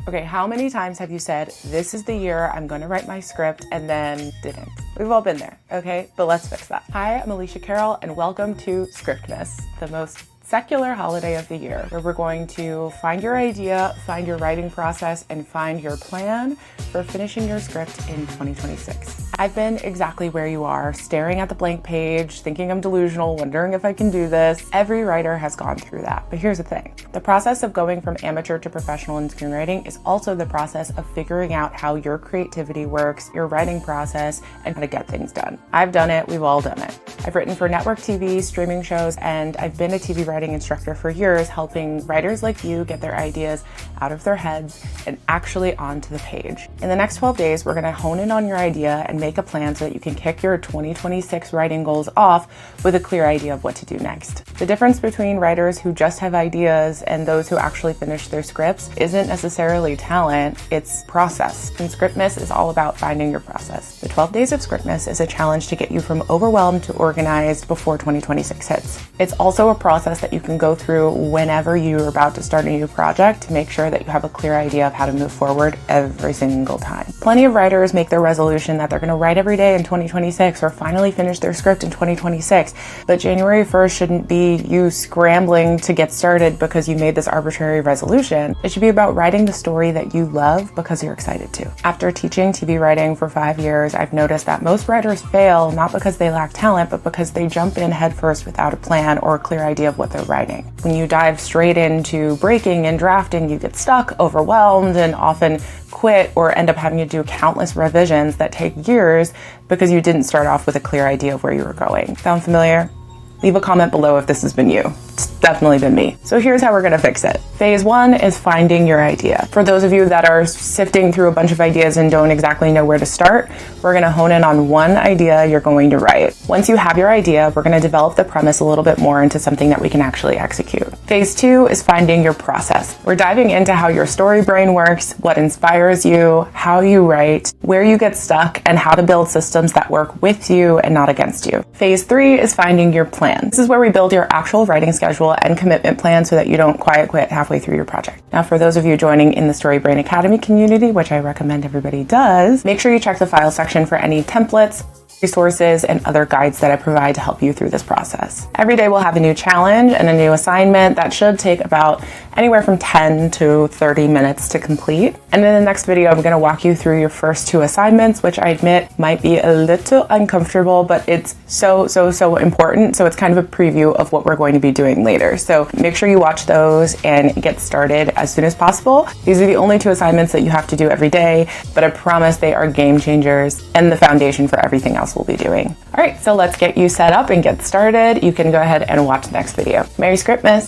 Okay, how many times have you said, this is the year I'm gonna write my script, and then didn't? We've all been there, okay? But let's fix that. Hi, I'm Alicia Carroll, and welcome to Scriptmas, the most secular holiday of the year, where we're going to find your idea, find your writing process, and find your plan for finishing your script in 2026. I've been exactly where you are, staring at the blank page, thinking I'm delusional, wondering if I can do this. Every writer has gone through that. But here's the thing. The process of going from amateur to professional in screenwriting is also the process of figuring out how your creativity works, your writing process, and how to get things done. I've done it, we've all done it. I've written for network TV, streaming shows, and I've been a TV writing instructor for years, helping writers like you get their ideas out of their heads and actually onto the page. In the next 12 days, we're gonna hone in on your idea and make a plan so that you can kick your 2026 writing goals off with a clear idea of what to do next. The difference between writers who just have ideas and those who actually finish their scripts isn't necessarily talent, it's process. And Scriptmas is all about finding your process. The 12 days of Scriptmas is a challenge to get you from overwhelmed to organized before 2026 hits. It's also a process that you can go through whenever you're about to start a new project to make sure that you have a clear idea of how to move forward every single time. Plenty of writers make their resolution that they're going to write every day in 2026 or finally finish their script in 2026, but January 1st shouldn't be you scrambling to get started because you made this arbitrary resolution. It should be about writing the story that you love because you're excited to. After teaching TV writing for 5 years, I've noticed that most writers fail not because they lack talent, but because they jump in headfirst without a plan or a clear idea of what they're writing. When you dive straight into breaking and drafting, you get stuck, overwhelmed, and often quit or end up having to do countless revisions that take years because you didn't start off with a clear idea of where you were going. Sound familiar? Leave a comment below if this has been you. It's definitely been me. So here's how we're gonna fix it. Phase 1 is finding your idea. For those of you that are sifting through a bunch of ideas and don't exactly know where to start, we're gonna hone in on one idea you're going to write. Once you have your idea, we're gonna develop the premise a little bit more into something that we can actually execute. Phase 2 is finding your process. We're diving into how your story brain works, what inspires you, how you write, where you get stuck, and how to build systems that work with you and not against you. Phase 3 is finding your plan. This is where we build your actual writing schedule and commitment plan so that you don't quiet quit halfway through your project. Now, for those of you joining in the Storybrain Academy community, which I recommend everybody does, make sure you check the file section for any templates, resources, and other guides that I provide to help you through this process. Every day we'll have a new challenge and a new assignment that should take about anywhere from 10 to 30 minutes to complete. And in the next video, I'm gonna walk you through your first 2 assignments, which I admit might be a little uncomfortable, but it's so important. So it's kind of a preview of what we're going to be doing later. So make sure you watch those and get started as soon as possible. These are the only 2 assignments that you have to do every day, but I promise they are game changers and the foundation for everything else we'll be doing. All right, so let's get you set up and get started. You can go ahead and watch the next video. Merry Scriptmas!